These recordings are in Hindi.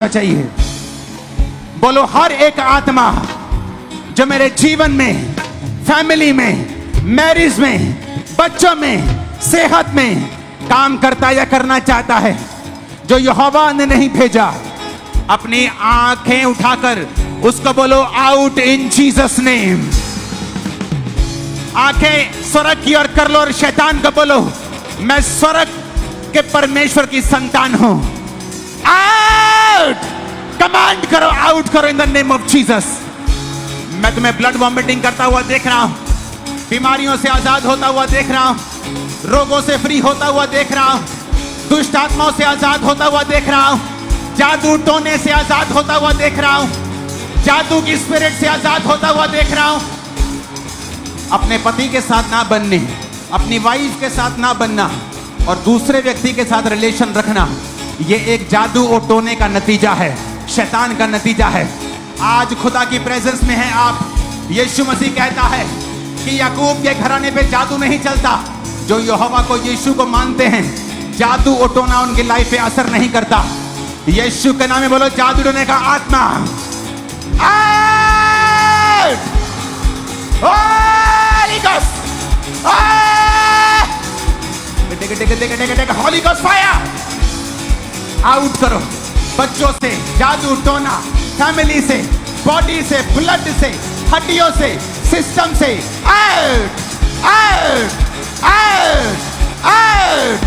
चाहिए। बोलो हर एक आत्मा जो मेरे जीवन में, फैमिली में, मैरिज में, बच्चों में, सेहत में काम करता या करना चाहता है, जो यहोवा ने नहीं भेजा, अपनी आंखें उठाकर उसको बोलो आउट इन जीसस नेम। आंखें स्वर्ग की ओर कर लो और शैतान को बोलो मैं स्वर्ग के परमेश्वर की संतान हूं। आउट! कमांड करो, आउट करो in the name of Jesus. मैं तुम्हें ब्लड वॉमिटिंग करता हुआ देख रहा हूं, बीमारियों से आजाद होता हुआ देख रहा हूं, रोगों से फ्री होता हुआ देख रहा हूं, दुष्ट आत्माओं से आजाद होता हुआ देख रहा हूं, जादू टोने से आजाद होता हुआ देख रहा हूं, जादू की स्पिरिट से आजाद होता हुआ देख रहा हूं। अपने पति के साथ ना बनने, अपनी वाइफ के साथ ना बनना और दूसरे व्यक्ति के साथ रिलेशन रखना, ये एक जादू और टोने का नतीजा है, शैतान का नतीजा है। आज खुदा की प्रेजेंस में है आप। यीशु मसीह कहता है कि याकूब के घराने पे जादू नहीं चलता। जो यहोवा को, यीशु को मानते हैं, जादू और टोना उनकी लाइफ पे असर नहीं करता। यीशु के नाम में बोलो जादू टोने का आत्मा out! Holi ghost fire out करो। बच्चों से जादू टोना, फैमिली से, बॉडी से, ब्लड से, हड्डियों से, सिस्टम से out out out out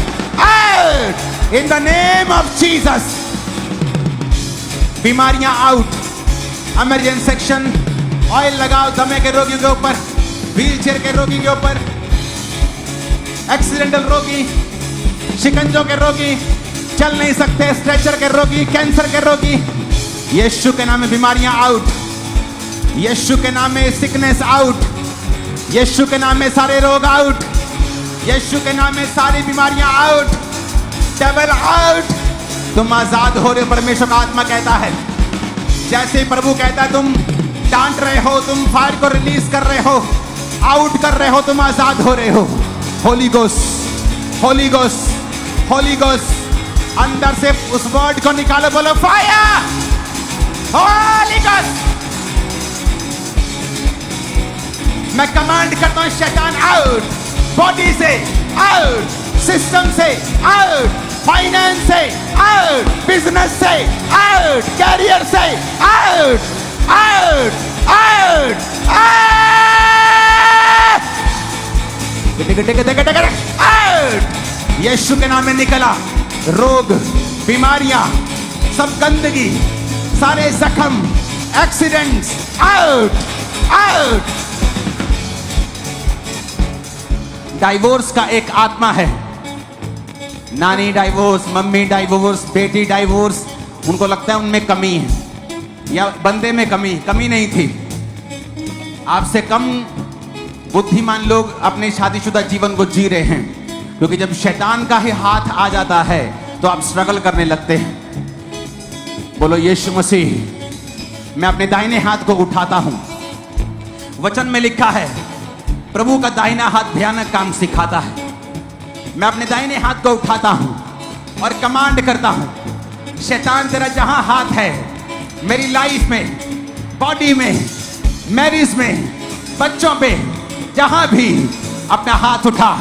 out in the name of Jesus. बीमारियां आउट। इमरजेंसी सेक्शन, ऑयल लगाओ दमे के रोगियों के ऊपर, व्हीलचेयर के रोगी के ऊपर, एक्सीडेंटल रोगी, शिकंजों के रोगी, चल नहीं सकते, स्ट्रेचर के रोगी, कैंसर के रोगी, यीशु के नाम में बीमारियां आउट। यीशु के नाम में सिकनेस आउट। यीशु के नाम में सारे रोग आउट। यीशु के नाम में सारी बीमारियां आउट। Devil out. तुम आजाद हो रहे हो, परमेश्वर का आत्मा कहता है। जैसे प्रभु कहता है तुम डांट रहे हो, तुम फायर को रिलीज कर रहे हो, आउट कर रहे हो, तुम आजाद हो रहे हो। Holi ghost, Holi ghost, Holi ghost, अंदर से उस वर्ड को निकालो, बोलो फायर! होली गोस्ट! मैं कमांड करता हूं शैतान आउट, बॉडी से आउट, सिस्टम से आउट, फाइनेंस से आउट, बिजनेस से आउट, कैरियर से आउट आउट आउट आउट। यीशु के नाम में निकला रोग, बीमारियां, सब गंदगी, सारे जख्म, एक्सीडेंट्स आउट आउट। डाइवोर्स का एक आत्मा है। नानी डाइवोर्स, मम्मी डाइवोर्स, बेटी डाइवोर्स, उनको लगता है उनमें कमी है या बंदे में कमी नहीं थी। आपसे कम बुद्धिमान लोग अपने शादीशुदा जीवन को जी रहे हैं, क्योंकि जब शैतान का ही हाथ आ जाता है तो आप स्ट्रगल करने लगते हैं। बोलो यीशु मसीह, मैं अपने दाहिने हाथ को उठाता हूं। वचन में लिखा है प्रभु का दाहिना हाथ भयानक काम सिखाता है। मैं अपने दाहिने हाथ को उठाता हूं और कमांड करता हूं, शैतान तेरा जहां हाथ है मेरी लाइफ में, बॉडी में, मैरिज में, बच्चों पे, जहां भी अपना हाथ उठा,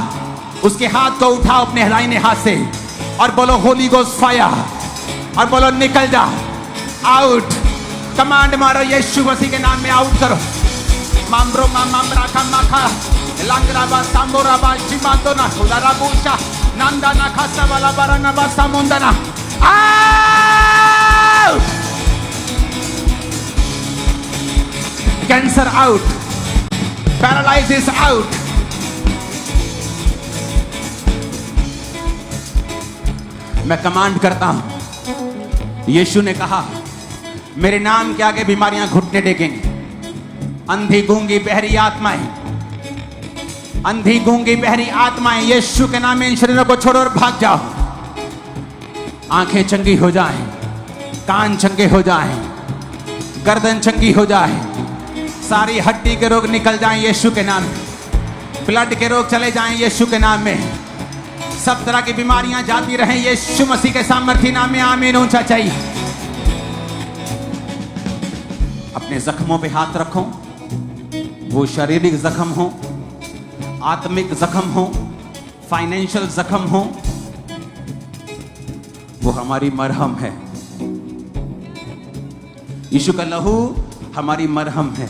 उसके हाथ को उठाओ अपने दाहिने हाथ से और बोलो होली गोस्ट फायर और बोलो निकल जा, आउट। कमांड मारो यीशु मसीह के नाम में आउट करो। मामरो मामरा का माखा लांगराबा सांबोराबा जिमातोना खुदाराबूशा नंदाना खासा वाला बाराना बा सामुंदना out. Cancer out, paralysis out. मैं कमांड करता हूं, यीशु ने कहा मेरे नाम के आगे बीमारियां घुटने टेकेंगी। अंधी गूंगी बहरी आत्माएं, अंधी गूंगी बहरी आत्माएं, यीशु के नाम में इन शरीरों को छोड़ो और भाग जाओ। आंखें चंगी हो जाएं, कान चंगे हो जाएं, गर्दन चंगी हो जाए, सारी हड्डी के रोग निकल जाएं यीशु के नाम में, ब्लड के रोग चले जाएं यीशु के नाम में, सब तरह की बीमारियां जाती रहें यीशु मसीह के सामर्थी नाम में। आमीन। ऊंचा चाहिए। अपने जख्मों पे हाथ रखो, वो शारीरिक जख्म हो, आत्मिक जख्म हो, फाइनेंशियल जख्म हो, वो हमारी मरहम है। यीशु का लहू हमारी मरहम है,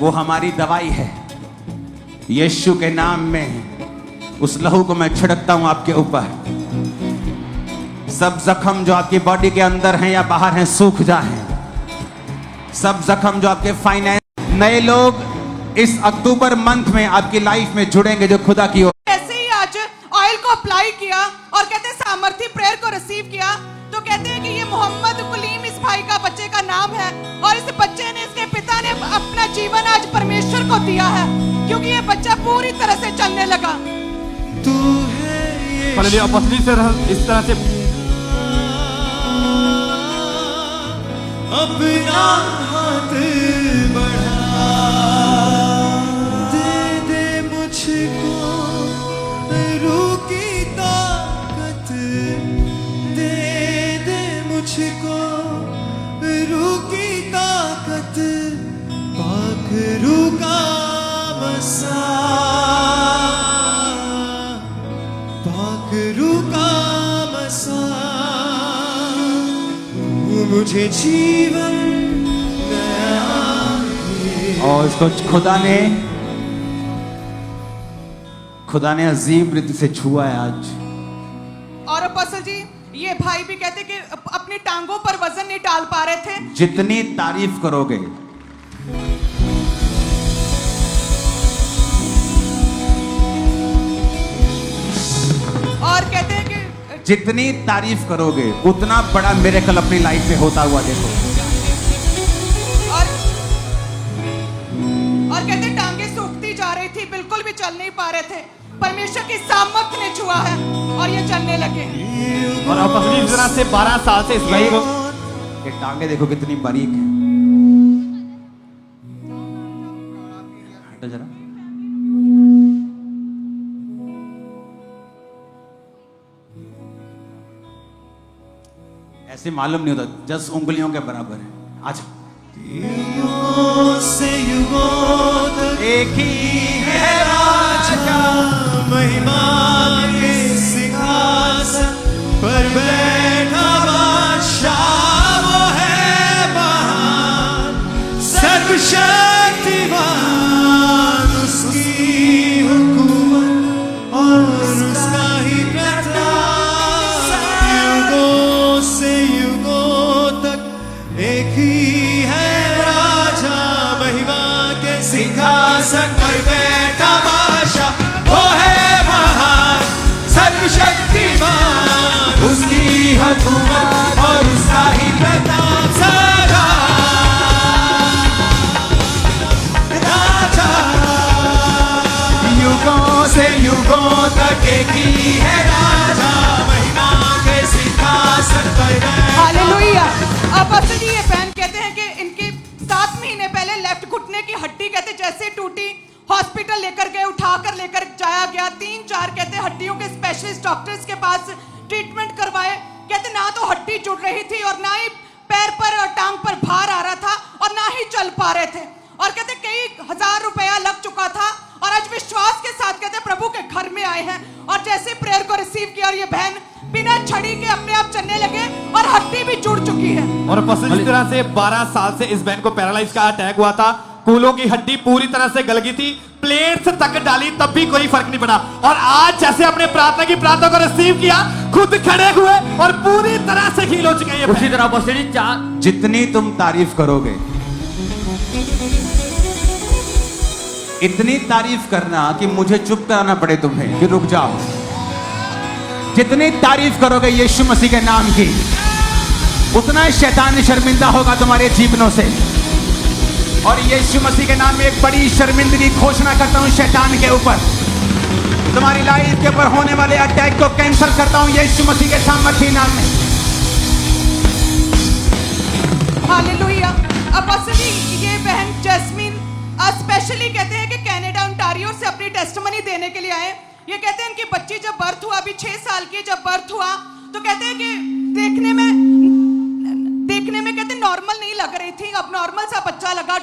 वो हमारी दवाई है। यीशु के नाम में उस लहू को मैं छिड़कता हूं आपके ऊपर। सब जख्म जो आपकी बॉडी के अंदर हैं या बाहर हैं सूख जाएं। सब जख्म जो आपके फाइनेंस, नए लोग इस अक्टूबर मंथ में आपकी लाइफ में जुड़ेंगे जो खुदा की ओर। ऐसे ही आज ऑयल को अप्लाई किया और कहते हैं सामर्थी प्रेयर को रिसीव किया, तो कहते हैं कि ये मोहम्मद कुलीम इस भाई का, बच्चे का नाम है, और इस बच्चे ने, इसके पिता ने अपना जीवन आज परमेश्वर को दिया है, क्योंकि ये बच्चा पूरी तरह से चलने लगा। तू है अपनी से इस तरह से अपना हाथ बढ़ा, दे दे मुझको रूह की ताकत, दे दे मुझको रूह की ताकत, पाक रूह का मसा, पाक रूह का मसा, मुझे जीवन और इसको खुदा ने अजीब रीति से छुआ है आज। और अपोस्टल जी, ये भाई भी कहते कि अपनी टांगों पर वजन नहीं डाल पा रहे थे। जितनी तारीफ करोगे और कहते हैं कि जितनी तारीफ करोगे उतना बड़ा मिरेकल अपनी लाइफ में होता हुआ देखो। और कहते हैं टांगे सूखती जा रही थी, बिल्कुल भी चल नहीं पा रहे थे। परमेश्वर की सामर्थ ने छुआ है और ये चलने लगे। और अपनी तरह से 12 साल से इस भाई को, ये टांगे देखो कितनी बारीक है। हटो जरा। ऐसे मालूम नहीं होता, 10 उंगलियों के बराबर है। आज युगों से युगों तक एक ही है राजा, महिमा के सिंहासन पर बैठा बादशाह, वो है महान सर्वशक्तिमान, उसकी हुकूमत और उसका ही प्रताप, युगों से युगों तक एक ही है राजा, महिमा के सिंहासन पर बैठा बादशाह, वो है महान सर्वशक्तिमान, उसकी हुकूमत और उसका ही प्रताप, सदा राजा, युगों से युगों तक एक ही है राजा, महिमा के सिंहासन पर बैठा। हालेलुया। अपोस्टल जी, ये बहन कहते हैं कि इनकी 7 महीने पहले लेफ्ट घुटने की हड्डी कहते जैसे टूटी, हॉस्पिटल लेकर गए, उठाकर लेकर जाया गया, 3-4 कहते हड्डियों के स्पेशलिस्ट डॉक्टर्स के पास ट्रीटमेंट करवाए। कहते ना तो हड्डी जुड़ रही थी और ना ही पैर पर और टांग पर भार आ रहा था और ना ही चल पा रहे थे। और कहते कई हजार रुपया लग चुका था और आज विश्वास के साथ कहते प्रभु के घर में आए हैं और जैसे प्रेयर को रिसीव किया और ये बहन बिना छड़ी के अपने आप चलने लगे और हड्डी भी जुड़ चुकी है। और जिस तरह से 12 साल से इस बहन को पैरालाइज का अटैक हुआ था, कूलों की हड्डी पूरी तरह से गल गई थी, प्लेट्स तक डाली तब भी कोई फर्क नहीं पड़ा, और आज जैसे अपने प्रार्थना को रिसीव किया, खुद खड़े हुए और पूरी तरह से हील हो चुके हैं। उसी तरह जितनी तुम तारीफ करोगे, इतनी तारीफ करना कि मुझे चुप कराना पड़े तुम्हें कि रुक जाओ। जितनी तारीफ करोगे यीशु मसीह के नाम की, उतना शैतान शर्मिंदा होगा तुम्हारे जीवनों से। और यीशु मसीह के नाम में एक बड़ी शर्मिंदगी घोषणा करता हूं शैतान के ऊपर। तुम्हारी लाइफ के ऊपर होने वाले अटैक को कैंसिल करता हूं यीशु मसीह के सामर्थी नाम में। हालेलुया। अपोस्टल जी, ये बहन जैस्मीन स्पेशली कहते हैं कि कनाडा ओंटारियो से अपनी टेस्टिमनी देने के लिए आए। ये कहते हैं कि बच्ची जब बर्थ हुआ, अभी 6 साल की जब बर्थ हुआ, तो कहते हैं कि देखने में कहते नॉर्मल नहीं लग रही थी।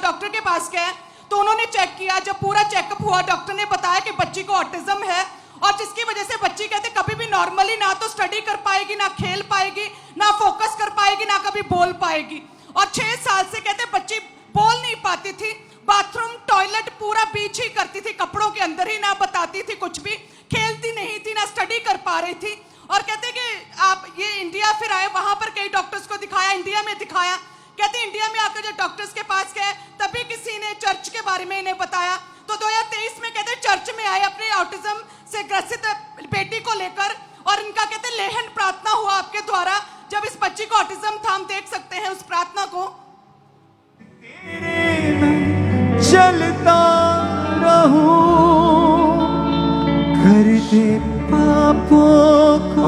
डॉक्टर के पास गए तो उन्होंने चेक किया। जब पूरा चेकअप हुआ डॉक्टर ने बताया कि बच्ची को ऑटिज्म है और जिसकी वजह से बच्ची कहते कभी भी नॉर्मली ना तो स्टडी कर पाएगी, ना खेल पाएगी, ना फोकस कर पाएगी, ना कभी बोल पाएगी। और 6 साल से कहते बच्ची बोल नहीं पाती थी, बाथरूम टॉयलेट पूरा बीच ही करती थी, कपड़ों के अंदर ही, ना बताती थी कुछ भी, खेलती नहीं थी, ना स्टडी कर पा रही थी। और कहते कि आप ये इंडिया फिर आए, वहां पर कई डॉक्टर्स को दिखाया, इंडिया में दिखाया। कहते इंडिया में आकर जब डॉक्टर्स के पास गए तभी किसी ने चर्च के बारे में इन्हें बताया। तो 2023 में कहते चर्च में आए अपने ऑटिज्म से ग्रसित बेटी को लेकर और इनका कहते लेहन प्रार्थना हुआ आपके द्वारा। जब इस बच्ची को ऑटिज्म था, हम देख सकते हैं उस प्रार्थना को। चलता रहूं करते पापों को।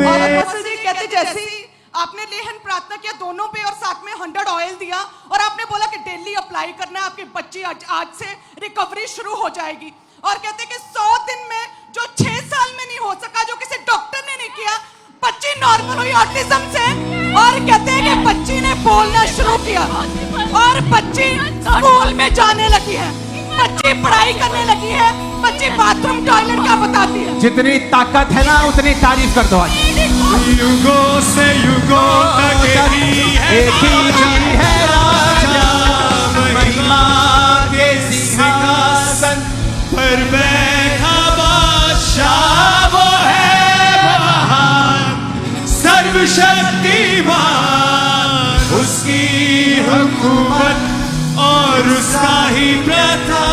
और अपोस्टल जी कहते जैसे ही आपने लेहन प्रार्थना किया दोनों पे और साथ में 100 ऑयल दिया और आपने बोला कि डेली अप्लाई करना है, आपकी बच्ची आज से रिकवरी शुरू हो जाएगी। और कहते कि 100 दिन में जो 6 साल में नहीं हो सका, जो किसी डॉक्टर ने नहीं किया, बच्ची नॉर्मल हुई ऑटिज्म से। और कहते हैं कि बच्ची ने बोलना शुरू किया और बच्ची स्कूल में जाने लगी है, बच्ची पढ़ाई करने लगी है, बच्ची बाथरूम टॉयलेट का बताती है। जितनी ताकत है ना उतनी तारीफ कर दो आज। युगों से युगों तक एक ही है राजा, महिमा के सिंहासन पर बैठा बादशाह, वो है महान सर्वशक्तिमान। उसकी हुकूमत और उसका ही प्रताप